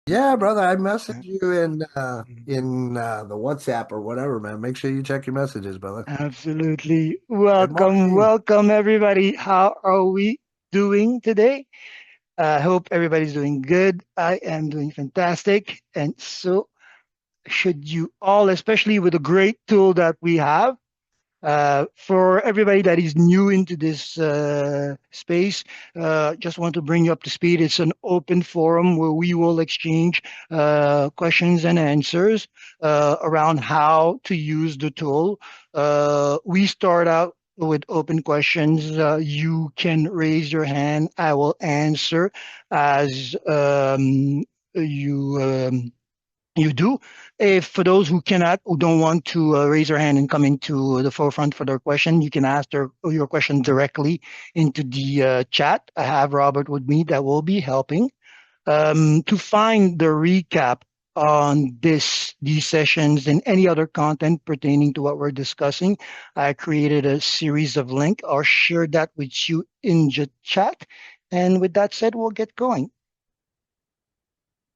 Yeah, brother, I messaged Uh, you in the WhatsApp or whatever, man. Make sure you check your messages, brother. Absolutely. Good Welcome, morning. welcome everybody. How are we doing today? I hope everybody's doing good. I am doing fantastic. And so should you all, especially with the great tool that we have. For everybody that is new into this space, just want to bring you up to speed. It's an open forum where we will exchange questions and answers around how to use the tool. We start out with open questions. You can raise your hand. I will answer as you. You do. If for those who cannot, who don't want to raise their hand and come into the forefront for their question, you can ask your question directly into the chat. I have Robert with me that will be helping. To find the recap on these sessions and any other content pertaining to what we're discussing, I created a series of links. I'll share that with you in the chat. And with that said, we'll get going.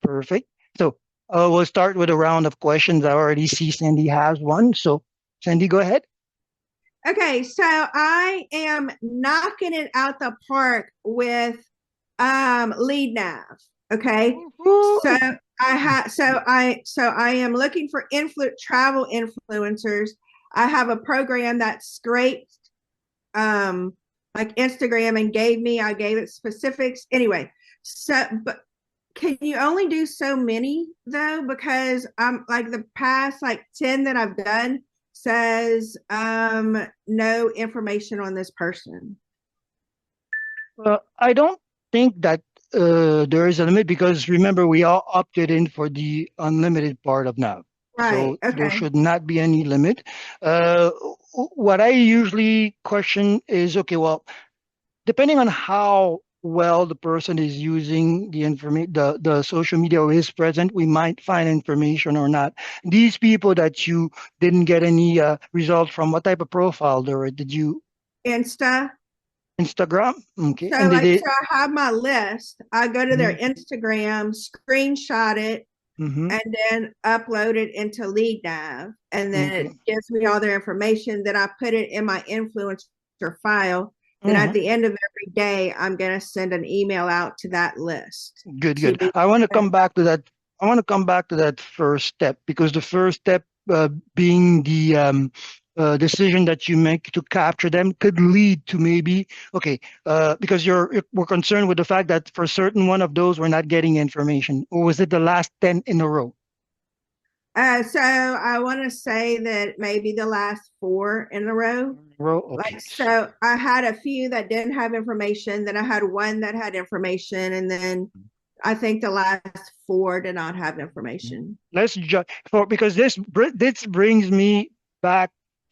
Perfect. So we'll start with a round of questions. I already see Sandy has one. So, Sandy, go ahead. Okay, so I am knocking it out the park with lead nav. Okay. So Woo-hoo. I am looking for travel influencers. I have a program that scraped like Instagram and I gave it specifics. Anyway, so but can you only do so many though? Because I'm like the past like 10 that I've done says no information on this person. I don't think that there is a limit because remember, we all opted in for the unlimited part of now. Right. So there Okay. should not be any limit. Uh, what I usually question is okay, well, depending on how well the person is using the social media or is present, we might find information or not. These people that you didn't get any results from, what type of profile did you Insta. Instagram? Okay, So and did like they? so I have my list. I go to their Instagram, screenshot it, Mm-hmm, and then upload it into lead nav, and then okay. it gives me all their information. Then I put it in my influencer file. Then at Mm-hmm. the end of every day, I'm going to send an email out to that list Good, to good. I want to come back to that. I want to come back to that first step because the first step being the decision that you make to capture them could lead to maybe okay because we're concerned with the fact that for certain one of those we're not getting information, or was it the last 10 in a row? so I want to say that maybe the last four in a row. Row, Like, okay. so I had a few that didn't have information. Then I had one that had information. And then I think the last four did not have information. Let's just for because this brings me back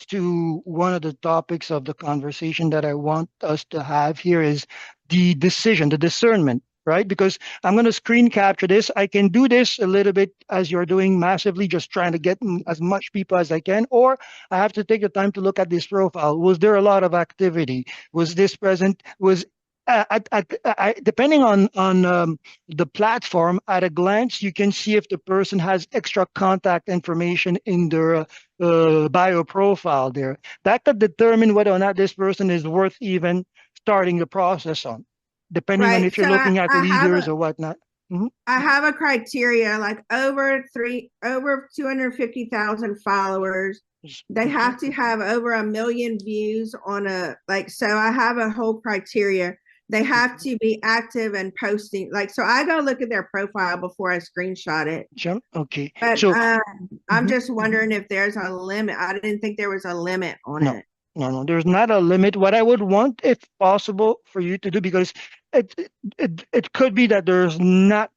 to one of the topics of the conversation that I want us to have here is the decision, the discernment, right? Because I'm going to screen capture this. I can do this a little bit as you're doing massively, just trying to get as much people as I can, or I have to take the time to look at this profile. Was there a lot of activity? Was this present? Was depending on the platform, at a glance, you can see if the person has extra contact information in their bio profile there. That could determine whether or not this person is worth even starting the process on, depending on Right. if you're looking at I have leaders or whatnot. Mhm. a criteria like over 250,000 followers. They Okay. have to have over 1 million views on a like. So I have a whole criteria. They have to be active and posting. Like, so I go look at their profile before I screenshot it. Sure. Okay. But So, I'm mhm. just wondering if there's a limit. I didn't think there was a limit on No, it. no, there's not a limit. What I would want, if possible, for you to do, because it could be that there's not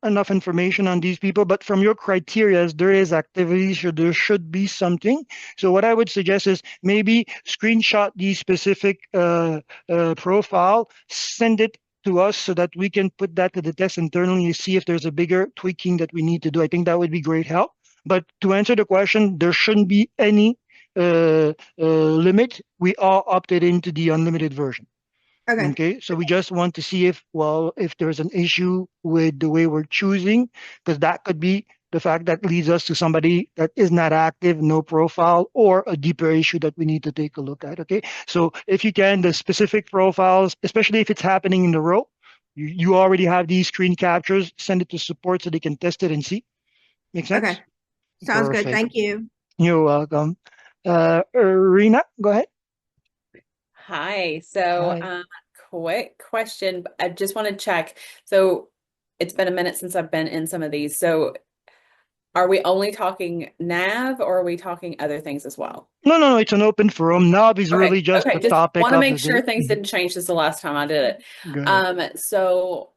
enough information on these people, but from your criteria, there is activity, so there should be something. So what I would suggest is maybe screenshot the specific profile, send it to us so that we can put that to the test internally and see if there's a bigger tweaking that we need to do. I think that would be great help. But to answer the question, there shouldn't be any limit. We all opted into the unlimited version. Okay. Okay, so we just want to see if there's an issue with the way we're choosing, because that could be the fact that leads us to somebody that is not active, no profile, or a deeper issue that we need to take a look at. Okay, so if you can, the specific profiles, especially if it's happening in the row, you already have these screen captures, send it to support so they can test it and see. Make Okay. sense? Sounds good. Perfect. Thank you. You're welcome. Rena, go ahead. Hi. So, Hi. quick question. I just want to check. So, it's been a minute since I've been in some of these. So, are we only talking nav or are we talking other things as well? No, it's an open forum. Knob is Okay. really just Okay. the Just topic want to of make the sure day. things didn't change since the last time I did it. Go ahead. So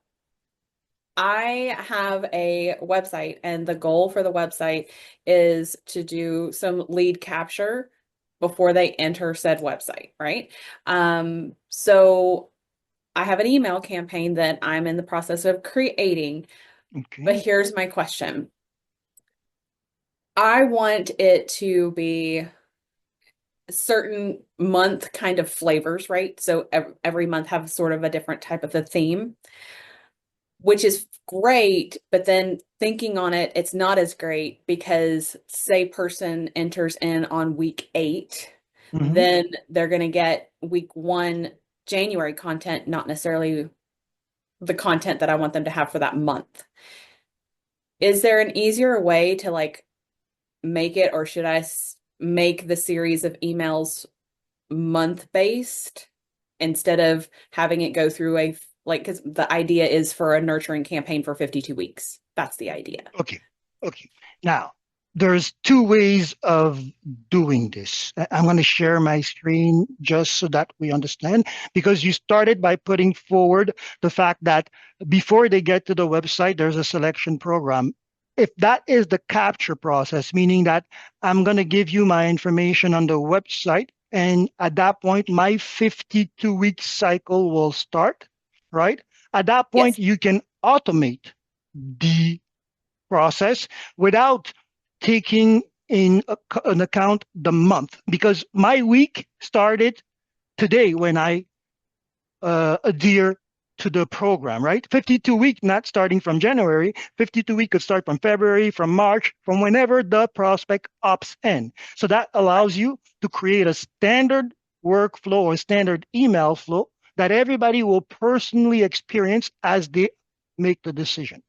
I have a website, and the goal for the website is to do some lead capture before they enter said website, right? So I have an email campaign that I'm in the process of creating, but Okay. here's my question. I want it to be certain month kind of flavors, right? So every month have sort of a different type of a theme, which is great, but then thinking on it, it's not as great because say person enters in on week 8, Mhm. then they're going to get week 1 January content, not necessarily the content that I want them to have for that month. Is there an easier way to like make it, or should I make the series of emails month based instead of having it go through a like, because the idea is for a nurturing campaign for 52 weeks. That's the idea. Okay. Okay. Now, there's two ways of doing this. I'm going to share my screen just so that we understand, because you started by putting forward the fact that before they get to the website, there's a selection program. If that is the capture process, meaning that I'm going to give you my information on the website, and at that point, my 52-week cycle will start, right? At that point, Yes. you can automate the process without taking in an account the month, because my week started today when I adhere to the program, right? 52 week, not starting from January. 52 week could start from February, from March, from whenever the prospect opts in. So that allows you to create a standard workflow or standard email flow that everybody will personally experience as they make the decision,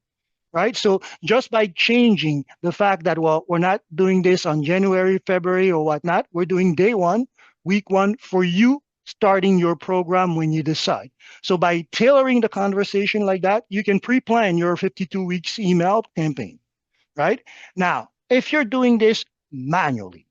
right? So just by changing the fact that, well, we're not doing this on January, February, or whatnot, we're doing day 1, week 1 for you starting your program when you decide. So by tailoring the conversation like that, you can pre-plan your 52 weeks email campaign, right? Now, if you're doing this manually,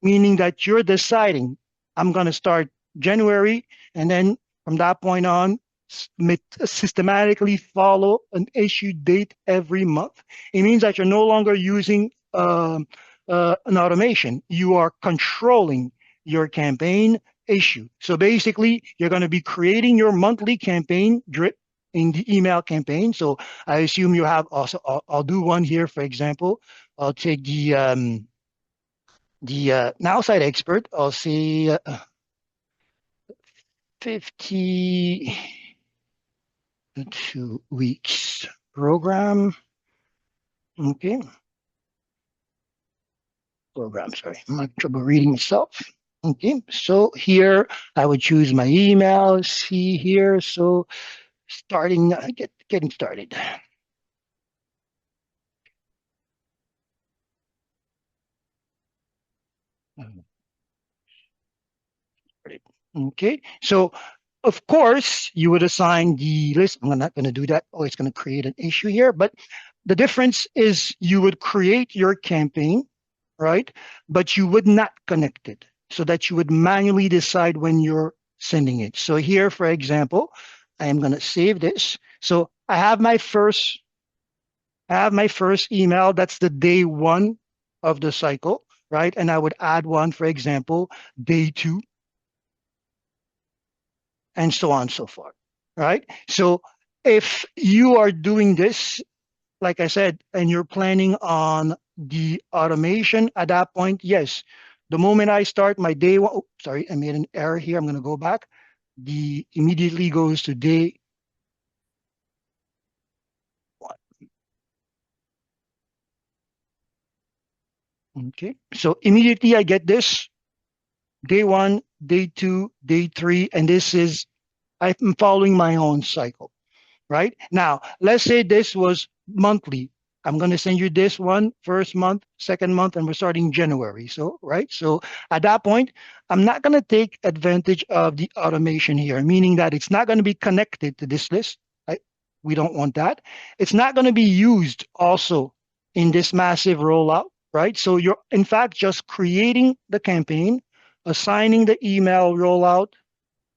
meaning that you're deciding, I'm going to start January, and then from that point on, systematically follow an issue date every month. It means that you're no longer using an automation. You are controlling your campaign issue. So basically, you're going to be creating your monthly campaign drip in the email campaign. So I assume you have also, I'll do one here, for example. I'll take the Nowsite expert. I'll say 52 weeks program. Okay. Program, sorry. I'm having trouble reading myself. Okay. So here I would choose my email. See here. So starting, getting started. Okay. So of course, you would assign the list. I'm not going to do that. Oh, it's going to create an issue here. But the difference is you would create your campaign, right? But you would not connect it so that you would manually decide when you're sending it. So here, for example, I am going to save this. So I have my first email. That's the day 1 of the cycle, right? And I would add one, for example, day 2, and so on and so forth, right? So if you are doing this, like I said, and you're planning on the automation at that point, yes, the moment I start my day 1, oh, sorry, I made an error here. I'm going to go back. the immediately goes to day 1. Okay, so immediately I get this day 1, day 2, day 3, and this is I'm following my own cycle. Right now, let's say this was monthly. I'm going to send you this one first month, second month, and we're starting January. So, right. So at that point, I'm not going to take advantage of the automation here, meaning that it's not going to be connected to this list. Right? We don't want that. It's not going to be used also in this massive rollout. Right. So you're in fact just creating the campaign, assigning the email rollout,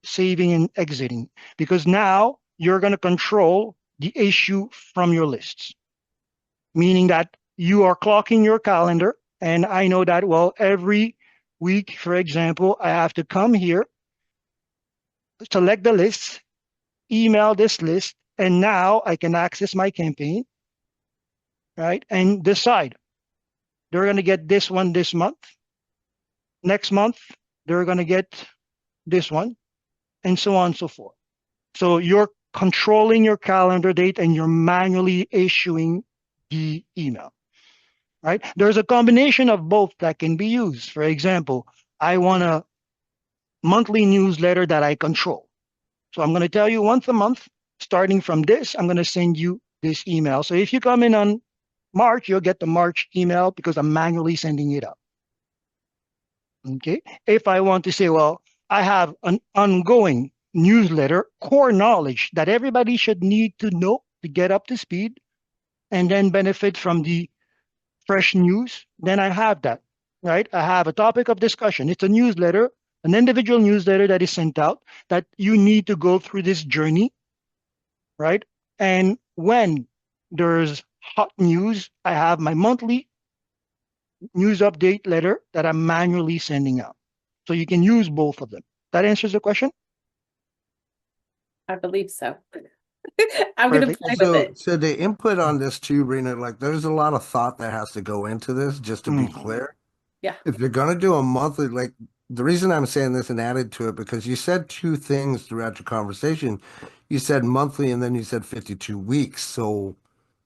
saving and exiting, because now you're going to control the issue from your lists, meaning that you are clocking your calendar. And I know that, well, every week, for example, I have to come here, select the list, email this list, and now I can access my campaign, right? And decide they're going to get this one this month. Next month, they're going to get this one, and so on and so forth. So you're controlling your calendar date and you're manually issuing the email, right? There's a combination of both that can be used. For example, I want a monthly newsletter that I control. So I'm going to tell you once a month, starting from this, I'm going to send you this email. So if you come in on March, you'll get the March email because I'm manually sending it out. Okay. If I want to say, well, I have an ongoing newsletter, core knowledge that everybody should need to know to get up to speed and then benefit from the fresh news, then I have that, right? I have a topic of discussion. It's a newsletter, an individual newsletter that is sent out that you need to go through this journey, right? And when there's hot news, I have my monthly news update letter that I'm manually sending out. So you can use both of them. That answers the question? I believe so. I'm going to Perfect. play with So, it. so the input on this too, Rena, like there's a lot of thought that has to go into this, just to be clear. Yeah. If you're gonna do a monthly, like the reason I'm saying this and added to it, because you said two things throughout your conversation. You said monthly and then you said 52 weeks. So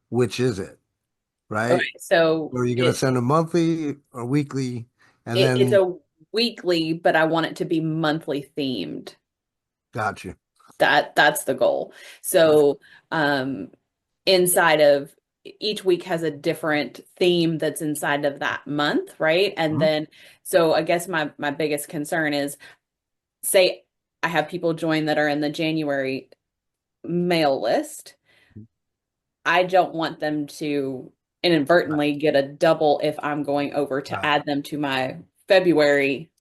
which is it, Okay. right? So Or are you gonna send a monthly or weekly? And it's then a weekly, but I want it to be monthly themed. got you. That's the goal. So inside of each week has a different theme that's inside of that month, right? And Mhm. then so I guess my biggest concern is, say I have people join that are in the January mail list. I don't want them to Right, inadvertently get a double if I'm going over to right, add them to my February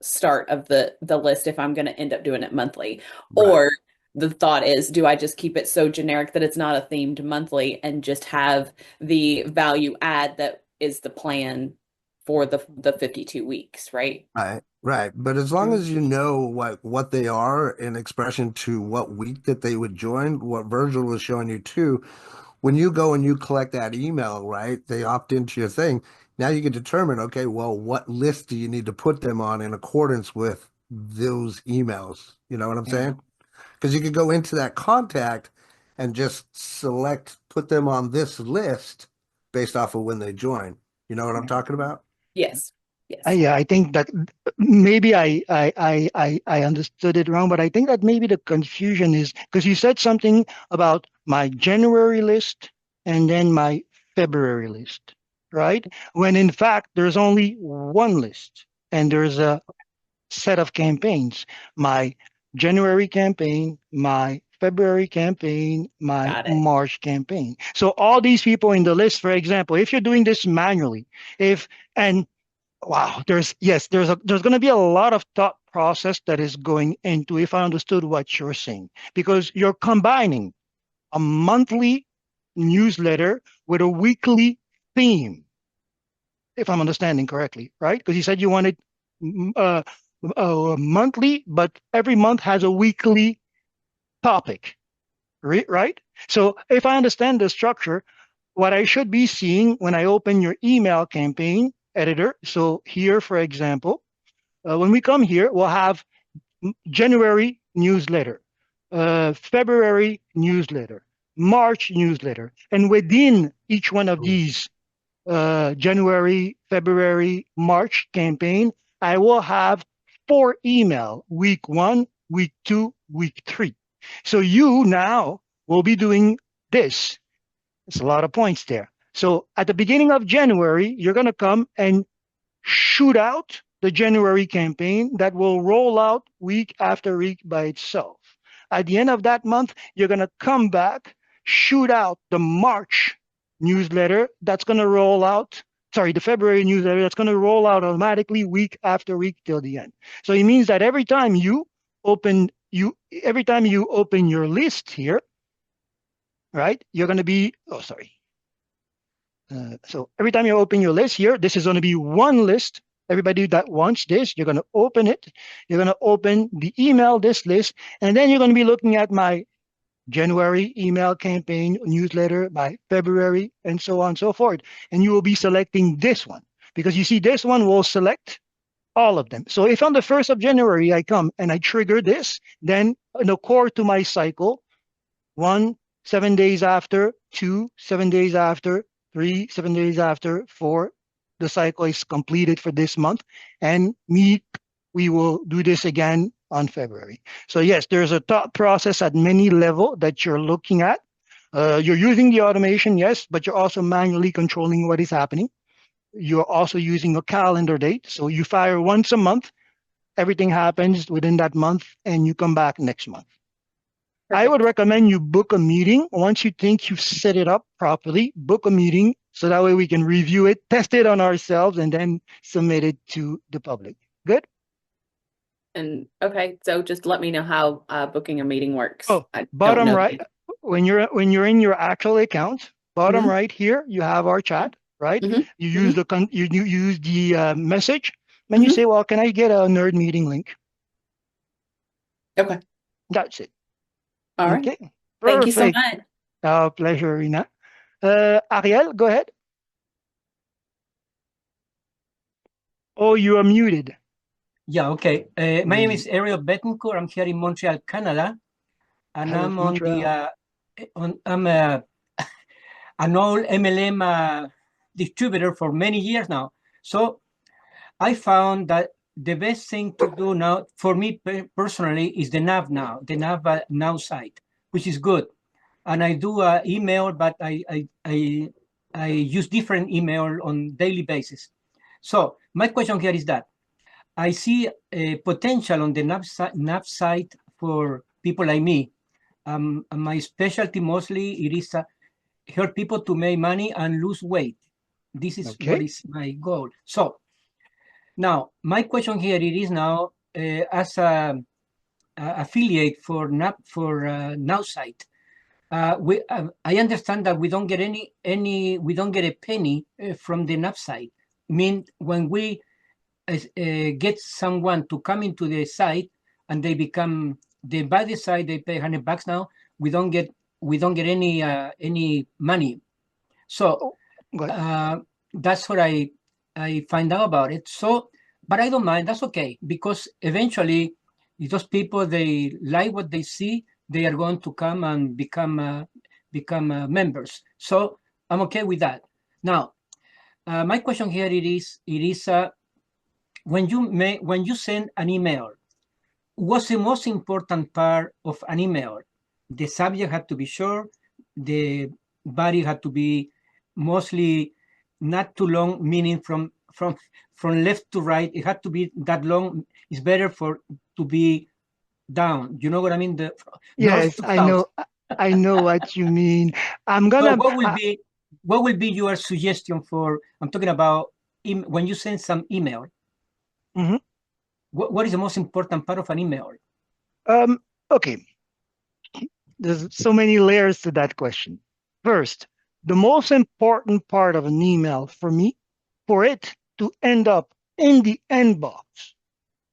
start of the list if I'm going to end up doing it monthly. right. Or the thought is, do I just keep it so generic that it's not a themed monthly and just have the value add that is the plan for the 52 weeks, right? Right, right. But as long as you know what they are in expression to what week that they would join, what Virgil was showing you too, when you go and you collect that email, right? They opt into your thing. Now you can determine, okay, well, what list do you need to put them on in accordance with those emails? You know what I'm Yeah. saying? Because you could go into that contact and just select, put them on this list based off of when they join. You know what I'm Yeah. talking about? Yes. Yes. Yeah, I think that maybe I understood it wrong, but I think that maybe the confusion is because you said something about my January list and then my February list, right? When in fact there's only one list and there's a set of campaigns. My January campaign, my February campaign, my Got it. March campaign. So all these people in the list, for example, if you're doing this manually, if and wow, there's going to be a lot of thought process that is going into if I understood what you're saying because you're combining a monthly newsletter with a weekly theme, if I'm understanding correctly, right? Because you said you wanted mm, uh, monthly, but every month has a weekly topic, right? So if I understand the structure, what I should be seeing when I open your email campaign editor. So here, for example, when we come here, we'll have January newsletter, February newsletter, March newsletter. And within each one of these January, February, March campaign, I will have 4 email, week 1, week 2, week 3. So you now will be doing this. It's a lot of points there. So at the beginning of January, you're going to come and shoot out the January campaign that will roll out week after week by itself. At the end of that month, you're going to come back, shoot out the March newsletter that's going to roll out, sorry, the February newsletter that's going to roll out automatically week after week till the end. So it means that every time you open your list here, right, you're going to be, so every time you open your list here, this is going to be one list. Everybody that wants this, you're going to open it. You're going to open the email, this list, and then you're going to be looking at my January email campaign newsletter, my February, and so on and so forth. And you will be selecting this one because you see this one will select all of them. So if on the 1st of January I come and I trigger this, then in the core to my cycle, 1, 7 days after, 2, 7 days after, 3, 7 days after, 4, the cycle is completed for this month. And we will do this again on February. So yes, there's a thought process at many levels that you're looking at. You're using the automation, yes, but you're also manually controlling what is happening. You're also using a calendar date. So you fire once a month, everything happens within that month, and you come back next month. I would recommend you book a meeting. Once you think you've set it up properly, book a meeting so that way we can review it, test it on ourselves, and then submit it to the public. Good? And okay, so just let me know how booking a meeting works. Oh, I don't bottom know. right, when you're in your actual account, bottom Mhm. right here, you have our chat, right? Mhm. You use you use the message, and you say, well, can I get a nerd meeting link? Okay. That's it. All right. Okay. Thank you so Perfect. much. Our pleasure, Rina. Ariel, go ahead. Oh, you are muted. Yeah, okay. My name is Ariel Betancourt. I'm here in Montreal, Canada, and Hello, I'm on Montreal. I'm an old MLM distributor for many years now. So I found that the best thing to do now for me personally is the nav now, the nav Nowsite, which is good. And I do email, but I use different email on daily basis. So my question here is that I see a potential on the nav site for people like me. My specialty mostly it is help people to make money and lose weight. This is what is my goal. So now my question here it is now as a affiliate for Nowsite. I understand that we don't get we don't get a penny from the nav site. I mean, when we get someone to come into the site and they buy the site, they pay $100 now. We don't get any money. So that's what I find out about it. So, but I don't mind. That's okay because eventually, those people they like what they see. They are going to come and become members. So I'm okay with that. Now, my question here it is when you send an email, what's the most important part of an email? The subject had to be short, the body had to be mostly not too long, meaning from left to right. It had to be that long. It's better to be down. You know what I mean? Yes, I know. I know what you mean. I'm gonna. So what will be your suggestion for? I'm talking about when you send some email. Mm-hmm. What is the most important part of an email? Okay. There's so many layers to that question. First, the most important part of an email for me, for it to end up in the inbox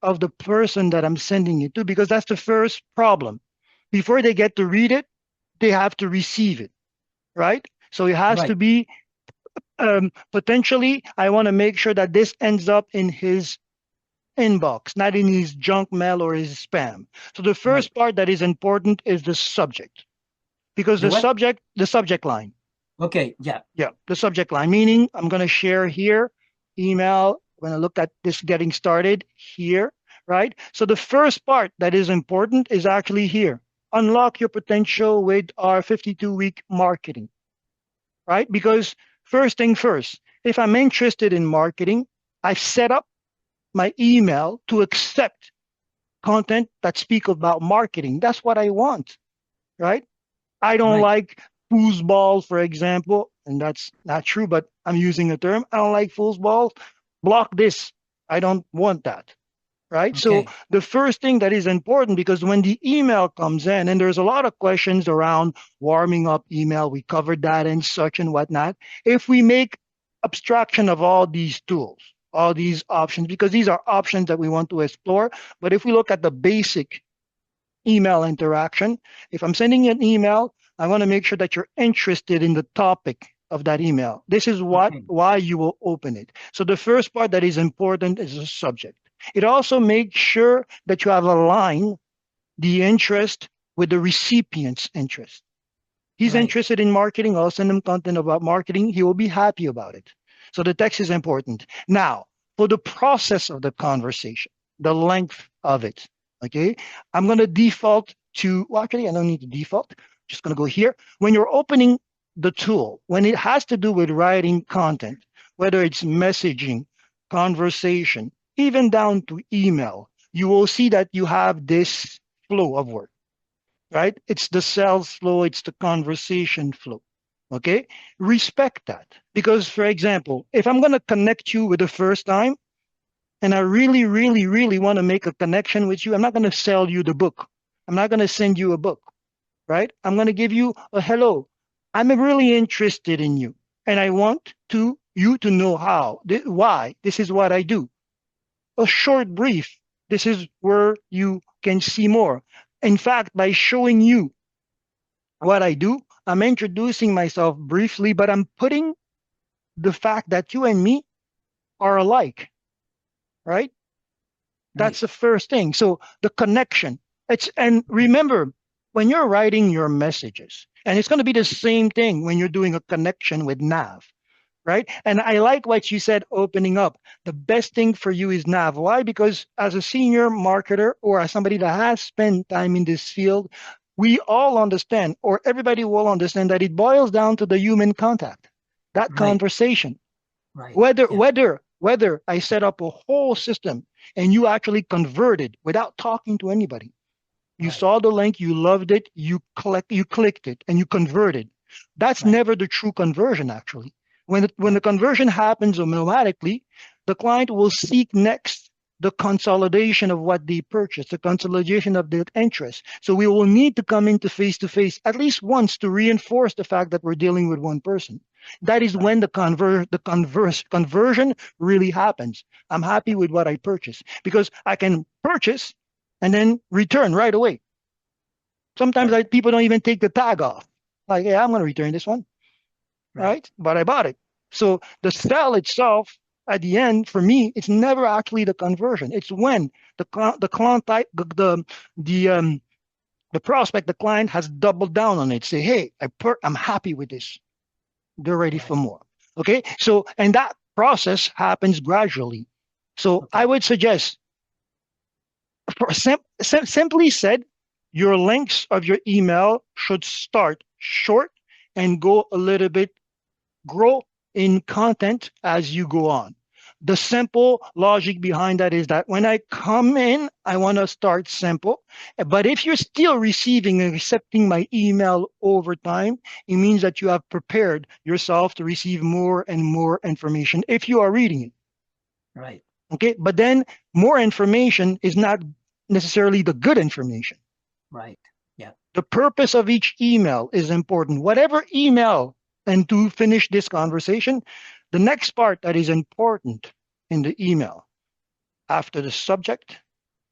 of the person that I'm sending it to, because that's the first problem. Before they get to read it, they have to receive it, right? So it has to be potentially, I want to make sure that this ends up in his inbox, not in his junk mail or his spam. So the first part that is important is the subject, because the subject line. Okay, yeah. Yeah, the subject line, meaning I'm going to share here, email, I'm going to look at this getting started here, right? So the first part that is important is actually here. Unlock your potential with our 52-week marketing, right? Because first thing first, if I'm interested in marketing, I've set up my email to accept content that speak about marketing. That's what I want, right? I don't like foosball, for example, and that's not true, but I'm using a term. I don't like foosball. Block this. I don't want that, right? So the first thing that is important, because when the email comes in, and there's a lot of questions around warming up email, we covered that and such and whatnot. If we make abstraction of all these tools, all these options, because these are options that we want to explore, but if we look at the basic email interaction, if I'm sending you an email, I want to make sure that you're interested in the topic of that email. This is why you will open it. So the first part that is important is the subject. It also makes sure that you have aligned the interest with the recipient's interest. He's interested in marketing. I'll send him content about marketing. He will be happy about it. So the text is important. Now, for the process of the conversation, the length of it, okay, I'm going to default to, well, actually, I don't need to default. Just going to go here. When you're opening the tool, when it has to do with writing content, whether it's messaging, conversation, even down to email, you will see that you have this flow of work, right? It's the sales flow, it's the conversation flow, okay? Respect that. Because, for example, if I'm going to connect you with the first time, and I really, really, really want to make a connection with you, I'm not going to sell you the book. I'm not going to send you a book, right? I'm going to give you a hello. I'm really interested in you, and I want you to know why. This is what I do. A short brief. This is where you can see more. In fact, by showing you what I do, I'm introducing myself briefly, but I'm putting the fact that you and me are alike, right? That's the first thing. So the connection. And remember, when you're writing your messages, and it's going to be the same thing when you're doing a connection with Nav, right? And I like what you said, opening up. The best thing for you is Nav. Why? Because as a senior marketer or as somebody that has spent time in this field, we all understand, or everybody will understand, that it boils down to the human contact, that conversation. Whether I set up a whole system and you actually converted without talking to anybody. You saw the link, you loved it, you clicked it, and you converted. That's never the true conversion, actually. When the conversion happens automatically, the client will seek next the consolidation of what they purchased, the consolidation of their interest. So we will need to come into face-to-face at least once to reinforce the fact that we're dealing with one person. That is when the conversion really happens. I'm happy with what I purchased because I can purchase and then return right away. Sometimes people don't even take the tag off. Like, yeah, I'm going to return this one, right? But I bought it. So the sell itself, at the end, for me, it's never actually the conversion. It's when the client, the prospect, the client has doubled down on it. Say, hey, I'm happy with this. They're ready for more. Okay. So, and that process happens gradually. So I would suggest, simply said, your links of your email should start short and go a little bit, grow in content as you go on. The simple logic behind that is that when I come in, I want to start simple. But if you're still receiving and accepting my email over time, it means that you have prepared yourself to receive more and more information if you are reading it. Right. Okay. But then more information is not necessarily the good information. Right. Yeah. The purpose of each email is important. Whatever email, and to finish this conversation, the next part that is important in the email after the subject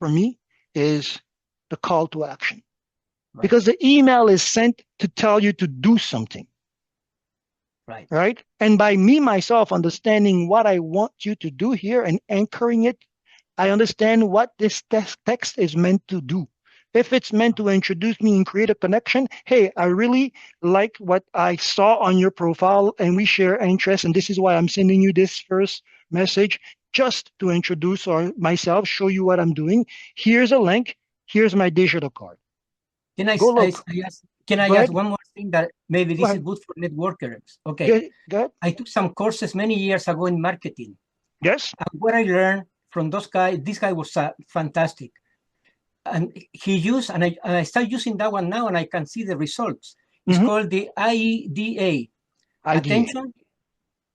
for me is the call to action. Right. Because the email is sent to tell you to do something. Right. Right. And by me, myself, understanding what I want you to do here and anchoring it, I understand what this text is meant to do. If it's meant to introduce me and create a connection, hey, I really like what I saw on your profile and we share interests. And this is why I'm sending you this first message just to introduce myself, show you what I'm doing. Here's a link. Here's my digital card. Can I, Go look. can I Go ask ahead. one more thing that maybe Go this is ahead. good for networkers? Okay. Go ahead. I took some courses many years ago in marketing. Yes. And what I learned from those guys, this guy was fantastic. And he used, and I started using that one now, and I can see the results. It's called the IEDA, attention,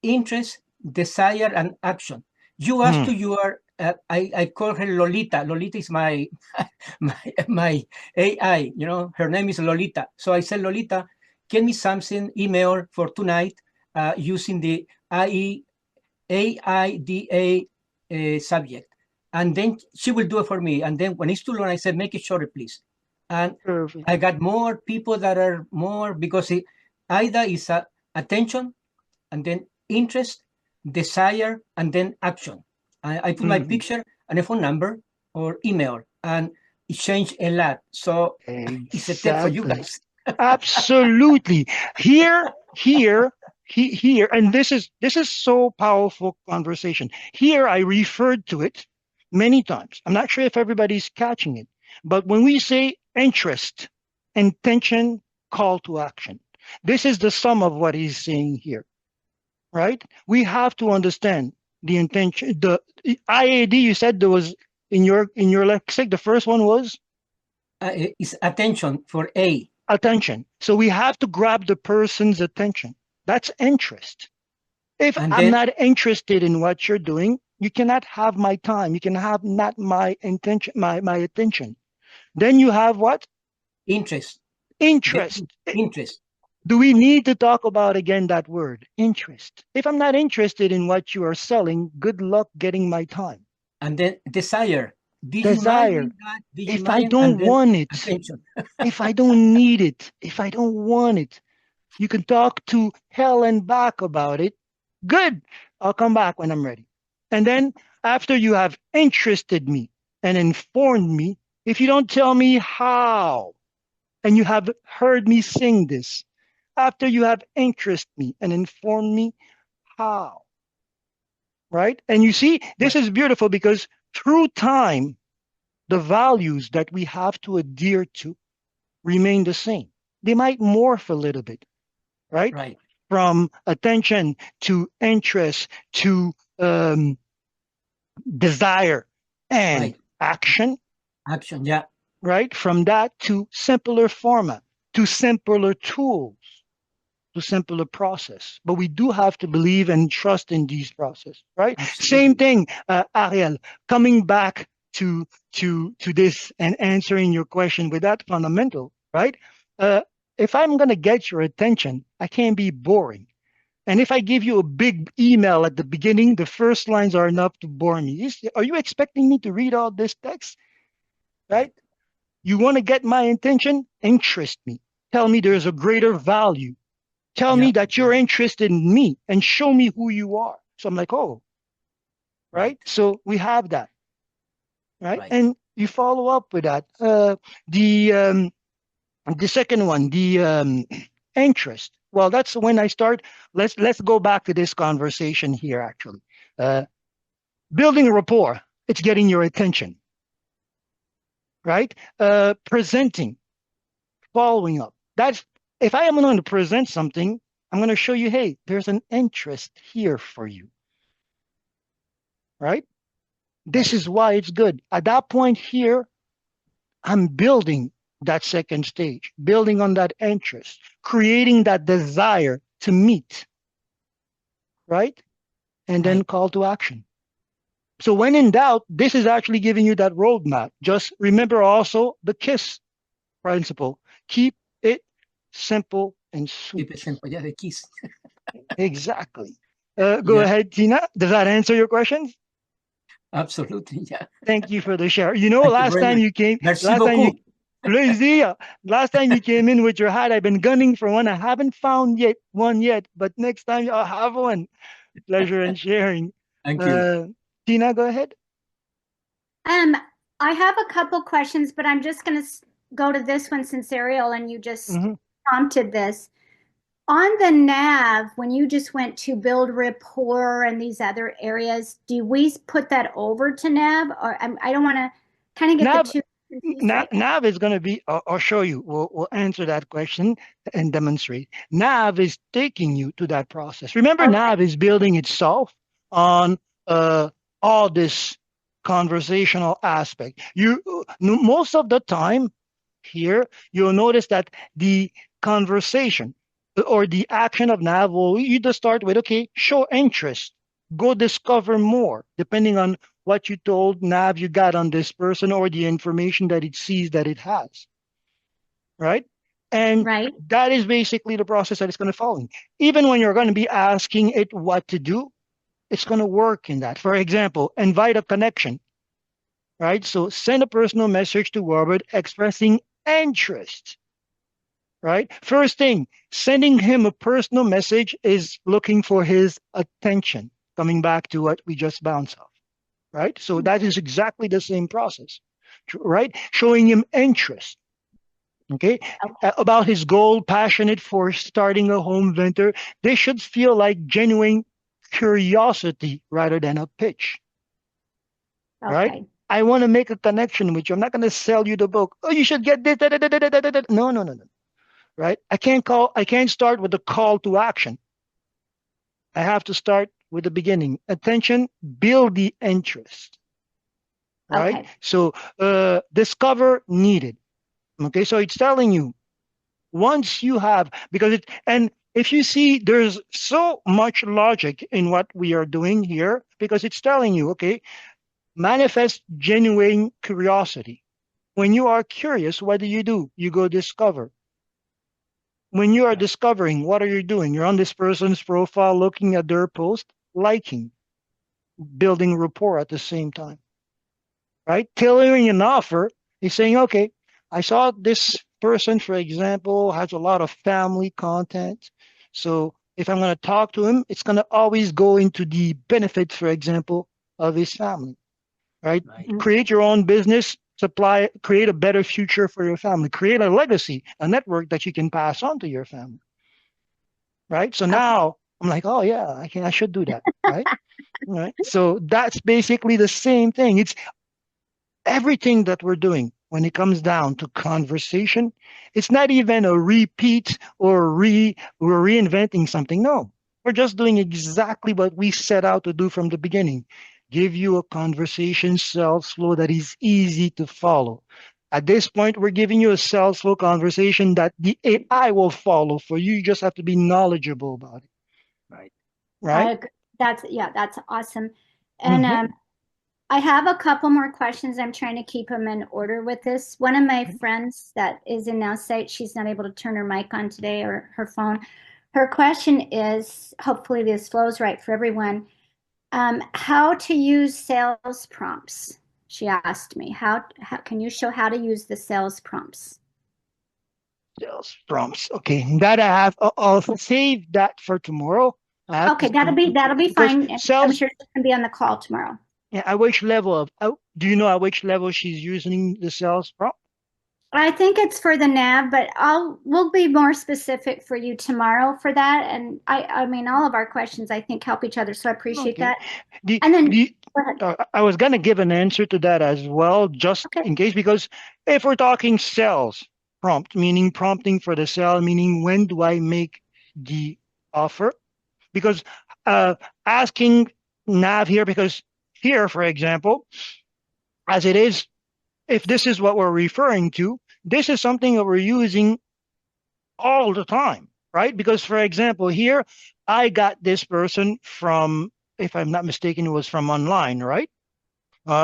interest, desire, and action. You ask to your, I call her Lolita. Lolita is my, my AI, you know, her name is Lolita. So I said, Lolita, get me something, email for tonight using the AIDA subject. And then she will do it for me. And then when it's too long, I said, make it shorter, please. And Perfect. I got more people that are more, because AIDA is attention, and then interest, desire, and then action. I put my picture and a phone number or email, and it changed a lot. So it's a tip for you guys. Absolutely. Here, and this is so powerful conversation. Here, I referred to it many times. I'm not sure if everybody's catching it, but when we say interest, intention, call to action, this is the sum of what he's saying here, right? We have to understand the intention. The IAD, you said there was in your lexic, the first one was is attention for A. Attention. So we have to grab the person's attention. That's interest. If I'm not interested in what you're doing, you cannot have my time. You can have not my intention, my attention. Then you have what? Interest. Interest. Interest. Do we need to talk about again that word? Interest. If I'm not interested in what you are selling, good luck getting my time. And then desire. Desire. If I don't want it, if I don't need it, if I don't want it, you can talk to hell and back about it. Good. I'll come back when I'm ready. And then after you have interested me and informed me, if you don't tell me how, and you have heard me sing this, after you have interested me and informed me how, right? And you see, this is beautiful because through time, the values that we have to adhere to remain the same. They might morph a little bit, right? Right. From attention to interest to desire and action. Action, yeah. Right? From that to simpler format, to simpler tools, to simpler process. But we do have to believe and trust in these processes, right? Absolutely. Same thing, Ariel, coming back to this and answering your question with that fundamental, right? If I'm going to get your attention, I can't be boring. And if I give you a big email at the beginning, the first lines are enough to bore me. Are you expecting me to read all this text? Right? You want to get my attention? Interest me. Tell me there's a greater value. Tell me that you're interested in me and show me who you are. So I'm like, oh, right? So we have that. Right? And you follow up with that. The second one, the interest. Well, that's when I start. Let's go back to this conversation here. Actually, building a rapport. It's getting your attention, right? Presenting, following up. That's if I am going to present something, I'm going to show you. Hey, there's an interest here for you, right? This is why it's good. At that point here, I'm building that second stage, building on that interest, creating that desire to meet, right? And then call to action. So when in doubt, this is actually giving you that roadmap. Just remember also the KISS principle. Keep it simple and sweet. Keep it simple. Yeah, the KISS. Exactly. Go ahead, Tina. Does that answer your questions? Absolutely, yeah. Thank you for the share. You know, last time you came, last time you came in with your hat, I've been gunning for one. I haven't found one yet, but next time I'll have one. Pleasure in sharing. Thank you. Tina, go ahead. Um, I have a couple questions, but I'm just going to go to this one since Ariel and you just Mhm. prompted this. On the nav, when you just went to build rapport and these other areas, do we put that over to nav? Or I don't want to kind of get the Nav, two confused right now. Nav is going to be, I'll show you. We'll answer that question and demonstrate. Nav is taking you to that process. Remember, Okay. Nav is building itself on all this conversational aspect. Most of the time here, you'll notice that the conversation or the action of Nav will either start with, okay, show interest, go discover more, depending on what you told Nav you got on this person or the information that it sees that it has, right? And Right. that is basically the process that it's going to follow. Even when you're going to be asking it what to do, it's going to work in that. For example, invite a connection, right? So send a personal message to Robert expressing interest, right? First thing, sending him a personal message is looking for his attention, coming back to what we just bounced off, right? So that is exactly the same process, right? Showing him interest, okay? About his goal, passionate for starting a home venture. They should feel like genuine curiosity rather than a pitch, right? Okay. I want to make a connection with you. I'm not going to sell you the book. Oh, you should get this. Da, da, da, da, da, da, da. No, no, no, no. Right? I can't start with a call to action. I have to start with the beginning. Attention, build the interest. Right? Okay. So discover needed. Okay, so it's telling you once you have, because it, and if you see, there's so much logic in what we are doing here, because it's telling you, okay, manifest genuine curiosity. When you are curious, what do? You go discover. When you are discovering, what are you doing? You're on this person's profile, looking at their post, liking, building rapport at the same time, right? Tailoring an offer is saying, okay, I saw this person, for example, has a lot of family content. So if I'm going to talk to him, it's going to always go into the benefit, for example, of his family, right? Create your own business, create a better future for your family, create a legacy, a network that you can pass on to your family. Right. So now I'm like, oh yeah, I should do that. Right. Right. So that's basically the same thing. It's everything that we're doing when it comes down to conversation. It's not even a repeat or we're reinventing something. No, we're just doing exactly what we set out to do from the beginning. Give you a conversation sales flow that is easy to follow. At this point, we're giving you a sales flow conversation that the AI will follow for you. You just have to be knowledgeable about it. Right. That's awesome. And I have a couple more questions. I'm trying to keep them in order with this. One of my friends that is in Nowsite, she's not able to turn her mic on today or her phone. Her question is, hopefully this flows right for everyone. How to use sales prompts? She asked me. How can you show how to use the sales prompts? Sales prompts. Okay, that I have. I'll save that for tomorrow. Okay, that'll be fine. I'm sure she can be on the call tomorrow. Yeah, at which level do you know at which level she's using the sales prompt? I think it's for the nav, but we'll be more specific for you tomorrow for that. And I mean, all of our questions I think help each other, so I appreciate that. And then I was gonna give an answer to that as well, just in case, because if we're talking sales prompt, meaning prompting for the sale, meaning when do I make the offer? Because asking nav here, because here, for example, as it is, if this is what we're referring to, this is something that we're using all the time, right? Because, for example, here, I got this person from, if I'm not mistaken, it was from online, right?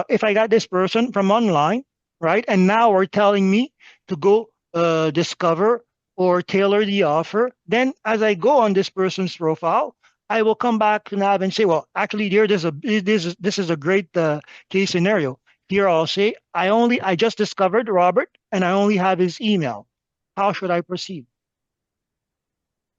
If I got this person from online, right? And now we're telling me to go discover or tailor the offer. Then as I go on this person's profile, I will come back to Nav and say, well, actually, here, this is a great case scenario. Here I'll say, I just discovered Robert and I only have his email. How should I proceed?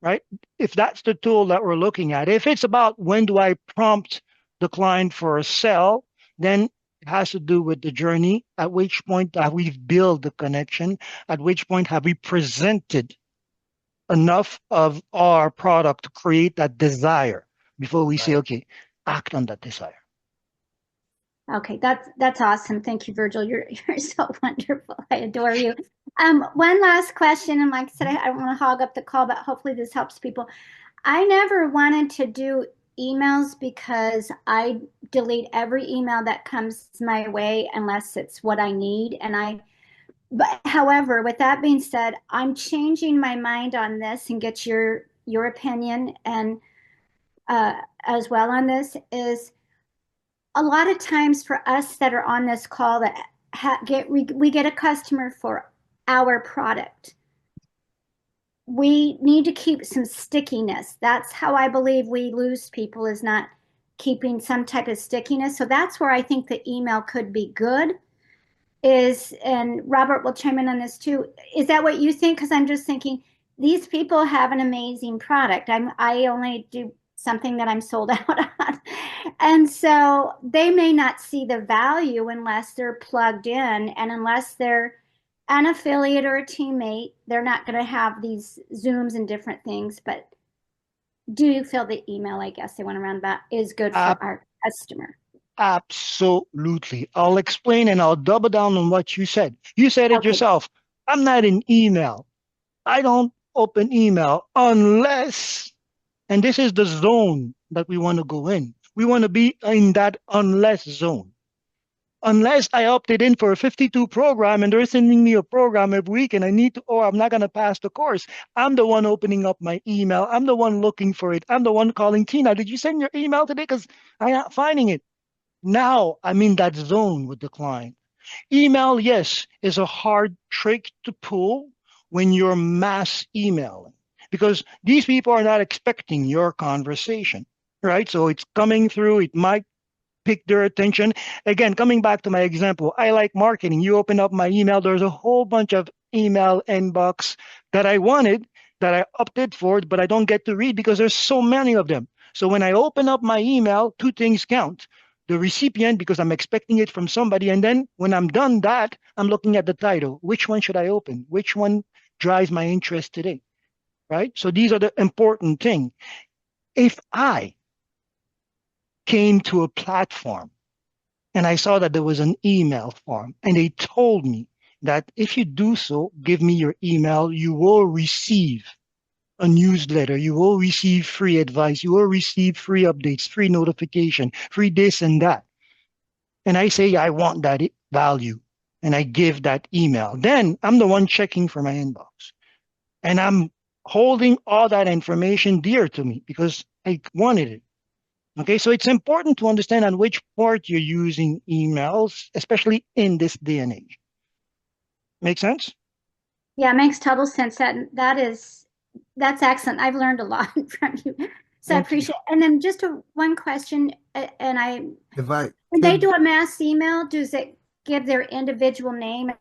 Right? If that's the tool that we're looking at. If it's about when do I prompt the client for a sell, then It has to do with the journey. At which point have we built the connection? At which point have we presented enough of our product to create that desire before we say, Right. okay, act on that desire. Okay, that's awesome. Thank you, Virgil. You're so wonderful. I adore you. One last question, and like I said, I don't want to hog up the call, but hopefully this helps people. I never wanted to do emails because I delete every email that comes my way unless it's what I need. But however, with that being said, I'm changing my mind on this and get your opinion and as well on this is a lot of times for us that are on this call that we get a customer for our product. We need to keep some stickiness. That's how I believe we lose people is not keeping some type of stickiness. So that's where I think the email could be good is, and Robert will chime in on this too. Is that what you think? Because I'm just thinking these people have an amazing product. I only do something that I'm sold out on. And so they may not see the value unless they're plugged in and unless they're an affiliate or a teammate, they're not going to have these Zooms and different things. But do you feel the email, I guess they went around about, is good for our customer? Absolutely. I'll explain and I'll double down on what you said. You said it yourself. I'm not in email. I don't open email unless, and this is the zone that we want to go in. We want to be in that unless zone. Unless I opted in for a 52 program and they're sending me a program every week and I need to, or I'm not going to pass the course. I'm the one opening up my email. I'm the one looking for it. I'm the one calling Tina. Did you send your email today? Because I'm not finding it. Now I'm in that zone with the client. Email, yes, is a hard trick to pull when you're mass emailing because these people are not expecting your conversation, right? So it's coming through. It might pick their attention. Again, coming back to my example, I like marketing. You open up my email, there's a whole bunch of email inbox that I wanted, that I opted for, but I don't get to read because there's so many of them. So when I open up my email, two things count. The recipient, because I'm expecting it from somebody. And then when I'm done that, I'm looking at the title. Which one should I open? Which one drives my interest today? Right? So these are the important things. If I came to a platform and I saw that there was an email form and they told me that if you do so, give me your email, you will receive a newsletter, you will receive free advice, you will receive free updates, free notification, free this and that. And I say, I want that value and I give that email. Then I'm the one checking for my inbox and I'm holding all that information dear to me because I wanted it. Okay, so it's important to understand on which part you're using emails, especially in this day and age. Make sense? Yeah, it makes total sense. That's excellent. I've learned a lot from you. So I appreciate it. And then just one question, and when they do a mass email, does it give their individual name?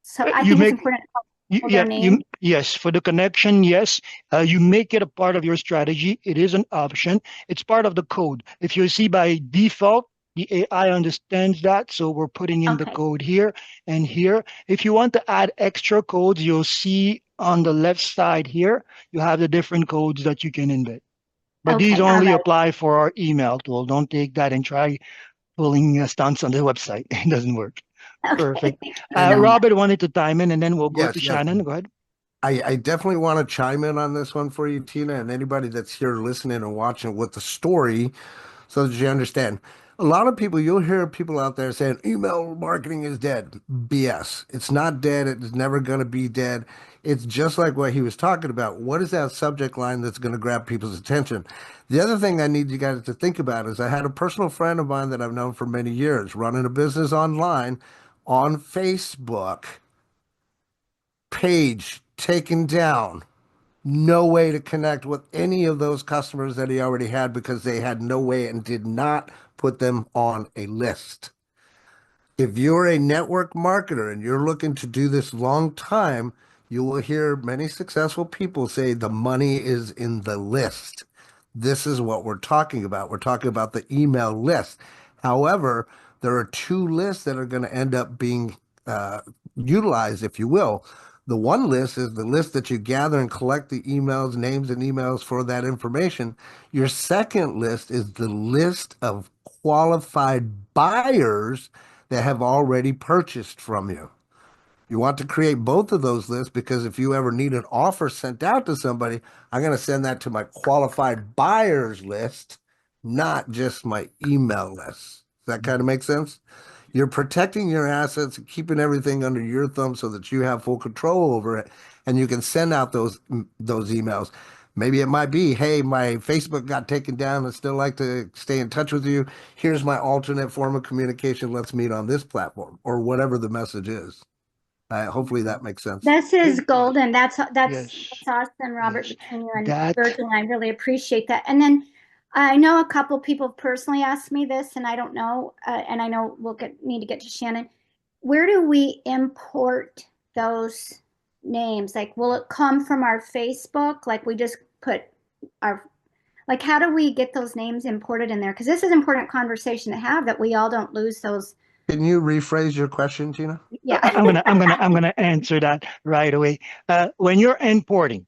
So I think it's important to hold their name. Yes, for the connection, yes. You make it a part of your strategy. It is an option. It's part of the code. If you see by default, the AI understands that. So we're putting in the code here and here. If you want to add extra codes, you'll see on the left side here, you have the different codes that you can embed. But these only apply for our email tool. Don't take that and try pulling stunts on the website. It doesn't work. Perfect. Robert wanted to time in and then we'll go to Shannon. Go ahead. I definitely want to chime in on this one for you, Tina, and anybody that's here listening and watching with the story so that you understand. A lot of people, you'll hear people out there saying email marketing is dead. BS. It's not dead. It's never going to be dead. It's just like what he was talking about. What is that subject line that's going to grab people's attention? The other thing I need you guys to think about is I had a personal friend of mine that I've known for many years running a business online on Facebook, page taken down, no way to connect with any of those customers that he already had because they had no way and did not put them on a list. If you're a network marketer and you're looking to do this long time, you will hear many successful people say the money is in the list. This is what we're talking about. We're talking about the email list. However, there are two lists that are going to end up being utilized, if you will. The one list is the list that you gather and collect the emails, names and emails for that information. Your second list is the list of qualified buyers that have already purchased from you. You want to create both of those lists because if you ever need an offer sent out to somebody, I'm going to send that to my qualified buyers list, not just my email list. Does that kind of make sense? You're protecting your assets, keeping everything under your thumb so that you have full control over it, and you can send out those emails. Maybe it might be, hey, my Facebook got taken down and still like to stay in touch with you. Here's my alternate form of communication. Let's meet on this platform, or whatever the message is. Hopefully that makes sense. This is golden. That's Yes. awesome, Robert, Yes. between you and That Virgil. I really appreciate that. And then I know a couple people personally asked me this, and I don't know, and I know we'll need to get to Shannon. Where do we import those names? Like, will it come from our Facebook? Like we just put our, like, how do we get those names imported in there? Because this is important conversation to have, that we all don't lose those. Can you rephrase your question, Tina? Yeah. I'm gonna answer that right away. When you're importing,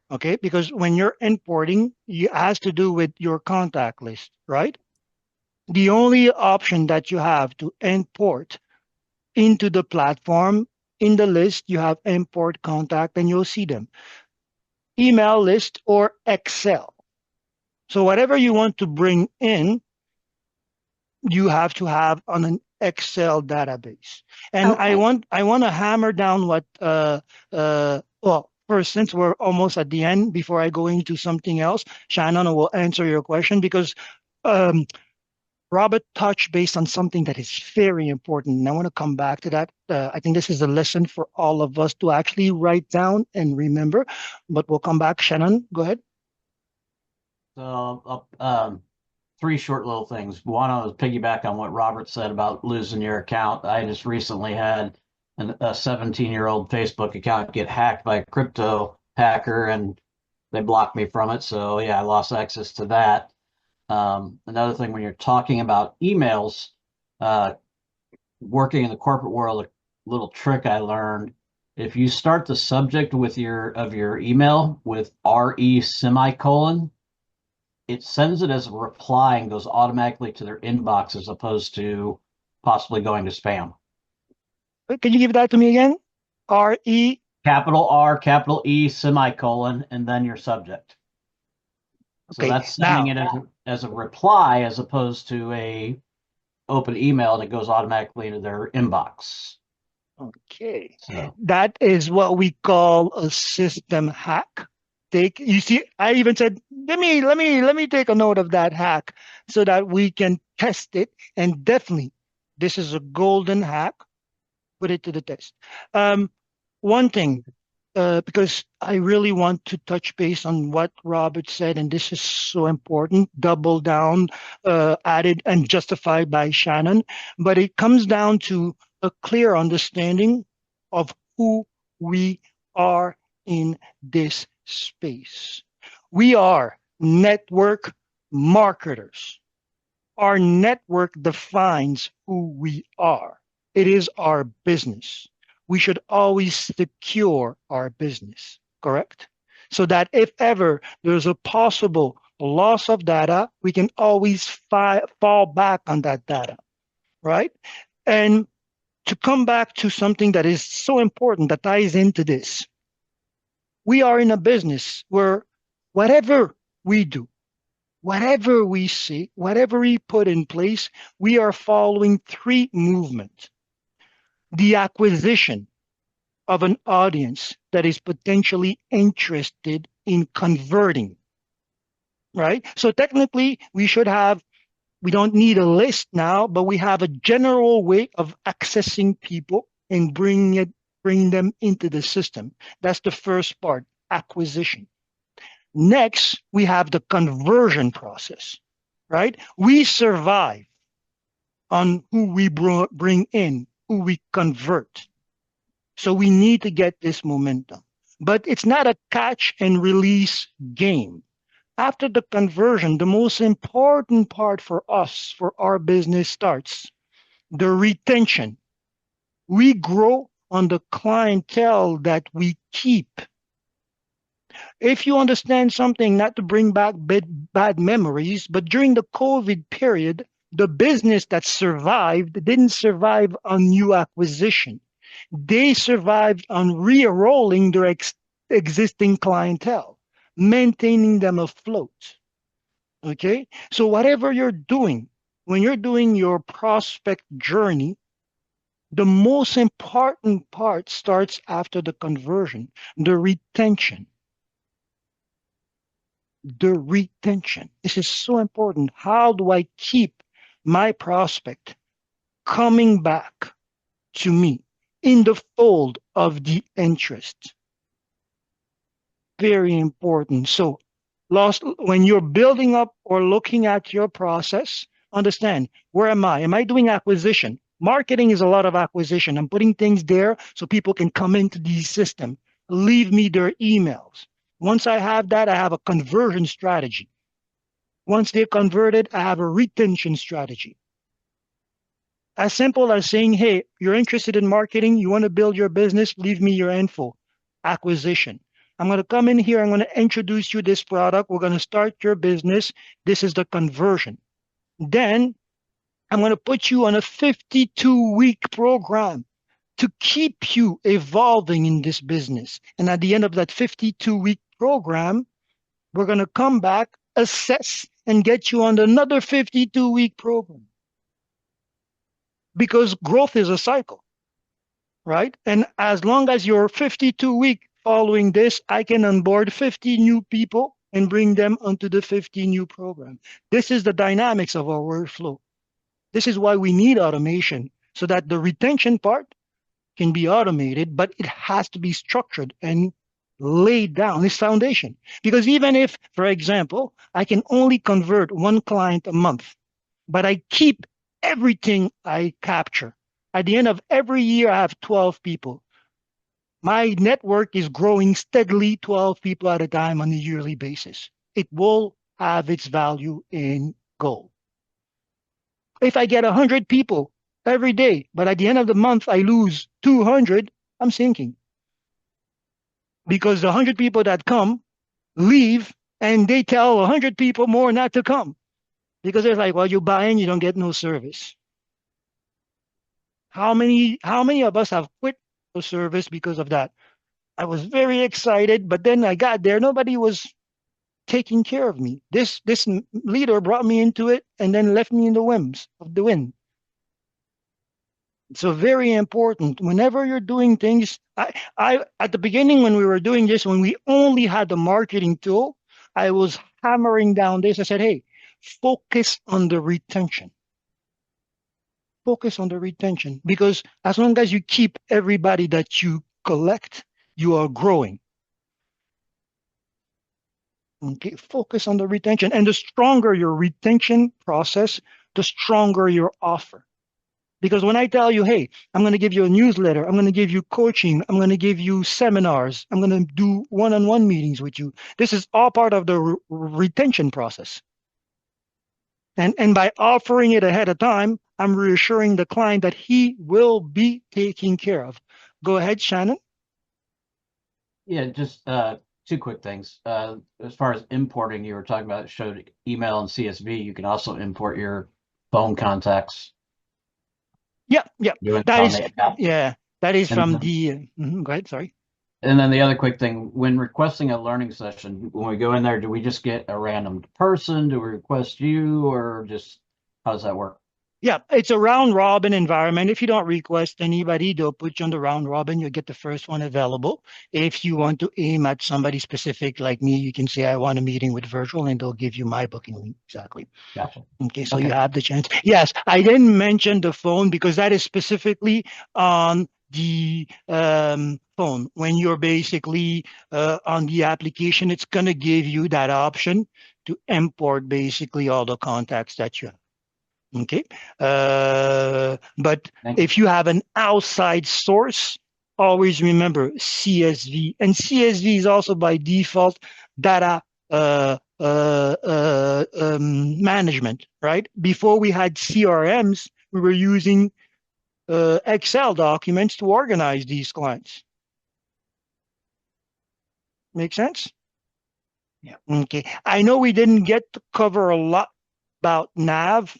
okay, because when you're importing, it has to do with your contact list, right? The only option that you have to import into the platform, in the list, you have import contact, and you'll see them. Email list or Excel. So whatever you want to bring in, you have to have on an Excel database. And Okay. I want to hammer down what well, first, since we're almost at the end, before I go into something else, Shannon will answer your question because Robert touched based on something that is very important. And I want to come back to that. I think this is a lesson for all of us to actually write down and remember, but we'll come back. Shannon, go ahead. So, three short little things. One, I was piggyback on what Robert said about losing your account. I just recently had a 17-year-old Facebook account get hacked by a crypto hacker, and they blocked me from it. So yeah, I lost access to that. Another thing, when you're talking about emails, working in the corporate world, a little trick I learned: if you start the subject with your email with RE semicolon, it sends it as a reply and goes automatically to their inbox as opposed to possibly going to spam. Can you give that to me again? R-E. Capital R, capital E, semicolon, and then your subject. So Okay, that's sending now, it as a reply as opposed to a open email, and it goes automatically into their inbox. okay, So that is what we call a system hack. You see, I even said, let me take a note of that hack so that we can test it. And definitely, this is a golden hack. Put it to the test. One thing, because I really want to touch base on what Robert said, and this is so important, double down, added and justified by Shannon, but it comes down to a clear understanding of who we are in this space. We are network marketers. Our network defines who we are. It is our business. We should always secure our business, correct? So that if ever there's a possible loss of data, we can always fall back on that data, right? And to come back to something that is so important that ties into this, we are in a business where whatever we do, whatever we see, whatever we put in place, we are following three movements. The acquisition of an audience that is potentially interested in converting, right? So technically, we don't need a list now, but we have a general way of accessing people and bring them into the system. That's the first part, acquisition. Next, we have the conversion process, right? We survive on who we bring in, who we convert. So we need to get this momentum. But it's not a catch and release game. After the conversion, the most important part for us, for our business starts. the retention. We grow on the clientele that we keep. If you understand something, not to bring back bad memories, but during the COVID period, the business that survived didn't survive on new acquisition. They survived on re-enrolling their existing clientele, maintaining them afloat. Okay? So whatever you're doing, when you're doing your prospect journey, the most important part starts after the conversion, the retention. The retention. This is so important. How do I keep my prospect coming back to me in the fold of the interest? Very important. So, when you're building up or looking at your process, understand, where am I? Am I doing acquisition? Marketing is a lot of acquisition. I'm putting things there so people can come into the system, leave me their emails. Once I have that, I have a conversion strategy. Once they're converted, I have a retention strategy. As simple as saying, hey, you're interested in marketing, you want to build your business, leave me your info. Acquisition. I'm going to come in here, I'm going to introduce you this product, we're going to start your business. This is the conversion. Then I'm going to put you on a 52-week program to keep you evolving in this business. And at the end of that 52-week program, we're going to come back, assess, and get you on another 52-week program. Because growth is a cycle, right? And as long as you're 52-week following this, I can onboard 50 new people and bring them onto the 50 new program. This is the dynamics of our workflow. This is why we need automation, so that the retention part can be automated, but it has to be structured and laid down, this foundation. Because even if, for example, I can only convert one client a month, but I keep everything I capture. At the end of every year, I have 12 people. My network is growing steadily, 12 people at a time on a yearly basis. It will have its value in gold. If I get 100 people every day, but at the end of the month, I lose 200, I'm sinking. Because the 100 people that come leave, and they tell 100 people more not to come. Because they're like, well, you buy in, you don't get no service. How many of us have quit the service because of that? I was very excited, but then I got there, nobody was taking care of me. This leader brought me into it and then left me in the whims of the wind. So very important. Whenever you're doing things, I at the beginning when we were doing this, when we only had the marketing tool, I was hammering down this. I said, hey, focus on the retention. Focus on the retention, because as long as you keep everybody that you collect, you are growing. Okay, focus on the retention. And the stronger your retention process, the stronger your offer. Because when I tell you, hey, I'm going to give you a newsletter, I'm going to give you coaching, I'm going to give you seminars, I'm going to do one-on-one meetings with you, this is all part of the retention process. And by offering it ahead of time, I'm reassuring the client that he will be taken care of. Go ahead, Shannon. Yeah, just two quick things. As far as importing, you were talking about, it showed email and CSV. You can also import your phone contacts. Yeah. That is, yeah, that is And from then- the, go ahead, sorry. And then the other quick thing, when requesting a learning session, when we go in there, do we just get a random person? Do we request you, or just how does that work? Yeah, it's a round robin environment. If you don't request anybody, they'll put you on the round robin. You'll get the first one available. If you want to aim at somebody specific like me, you can say, I want a meeting with Virgile, and they'll give you my booking link. Exactly. Gotcha. Okay, so Okay. you have the chance. Yes, I didn't mention the phone because that is specifically on the phone. When you're basically on the application, it's going to give you that option to import basically all the contacts that you have. Okay. But if you have an outside source, always remember CSV. And CSV is also by default data management, right? Before we had CRMs, we were using Excel documents to organize these clients. Make sense? Yeah. Okay. I know we didn't get to cover a lot about nav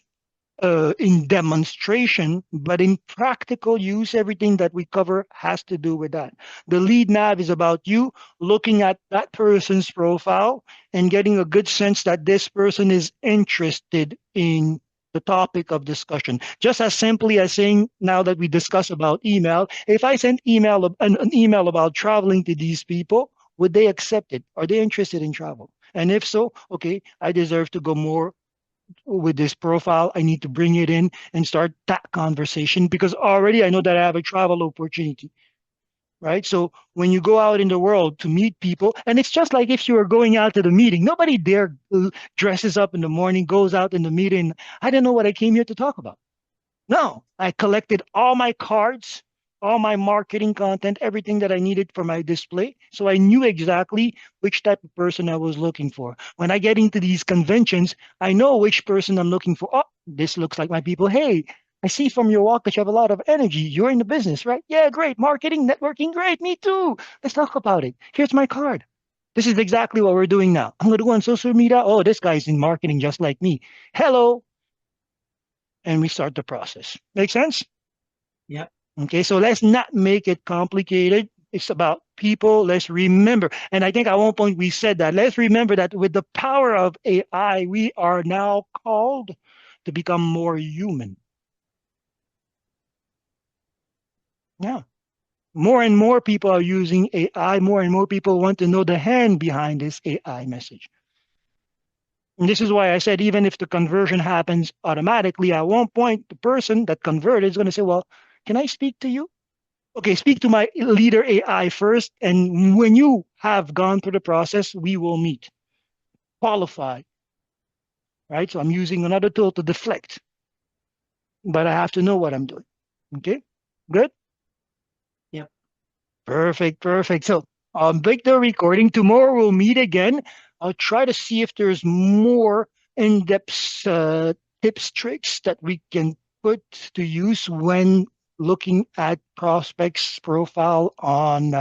in demonstration, but in practical use, everything that we cover has to do with that. The lead nav is about you looking at that person's profile and getting a good sense that this person is interested in the topic of discussion. Just as simply as saying, now that we discuss about email, if I sent an email about traveling to these people, would they accept it? Are they interested in travel? And if so, okay, I deserve to go more with this profile. I need to bring it in and start that conversation because already I know that I have a travel opportunity, right? So when you go out in the world to meet people, and it's just like if you were going out to the meeting, nobody there dresses up in the morning, goes out in the meeting. I don't know what I came here to talk about. No, I collected all my cards, all my marketing content, everything that I needed for my display. So I knew exactly which type of person I was looking for. When I get into these conventions, I know which person I'm looking for. Oh, this looks like my people. Hey, I see from your walk that you have a lot of energy. You're in the business, right? Yeah, great. Marketing, networking, great. Me too. Let's talk about it. Here's my card. This is exactly what we're doing now. I'm going to go on social media. Oh, this guy's in marketing just like me. Hello, and we start the process. Make sense? Yeah. Okay, so let's not make it complicated. It's about people. Let's remember, and I think at one point we said that. Let's remember that with the power of AI, we are now called to become more human. Yeah. More and more people are using AI. More and more people want to know the hand behind this AI message. And this is why I said, even if the conversion happens automatically, at one point, the person that converted is going to say, well, can I speak to you? Okay, speak to my leader AI first. And when you have gone through the process, we will meet. Qualify, right? So I'm using another tool to deflect, but I have to know what I'm doing. Okay, good? Yep. Perfect, perfect. So I'll break the recording. Tomorrow we'll meet again. I'll try to see if there's more in-depth tips, tricks that we can put to use when looking at prospects' profile on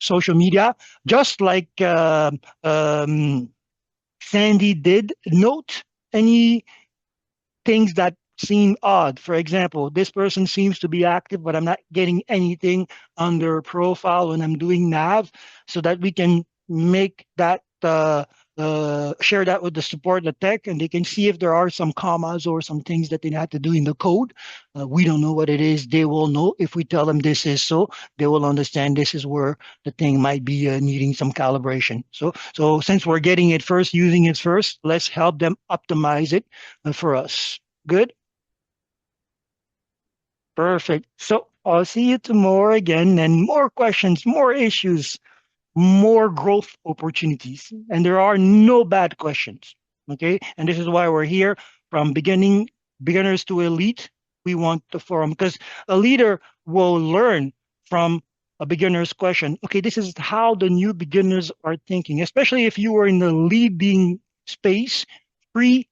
social media, just like Sandy did. Note any things that seem odd. For example, this person seems to be active, but I'm not getting anything on their profile when I'm doing nav, so that we can make that share that with the support, the tech, and they can see if there are some commas or some things that they have to do in the code. We don't know what it is. They will know if we tell them this is so. They will understand this is where the thing might be needing some calibration. So since we're getting it first, using it first, let's help them optimize it for us. Good? Perfect. So I'll see you tomorrow again, and more questions, more issues, more growth opportunities. And there are no bad questions. Okay. And this is why we're here, from beginners to elite. We want the forum because a leader will learn from a beginner's question. Okay, this is how the new beginners are thinking, especially if you are in the leading space pre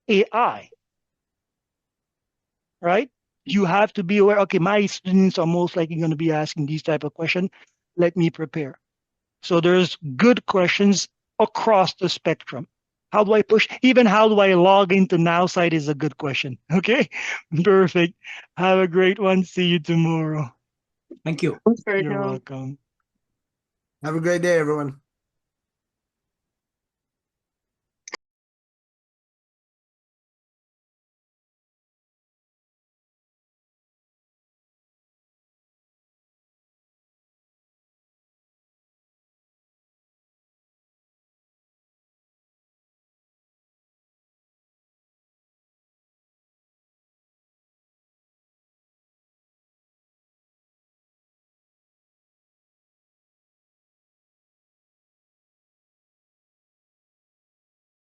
AI, right? You have to be aware, okay, my students are most likely going to be asking these type of questions. Let me prepare. So there's good questions across the spectrum. How do I push? Even how do I log into Nowsite is a good question. Okay, perfect. Have a great one. See you tomorrow. Thank you. You're welcome. Have a great day, everyone.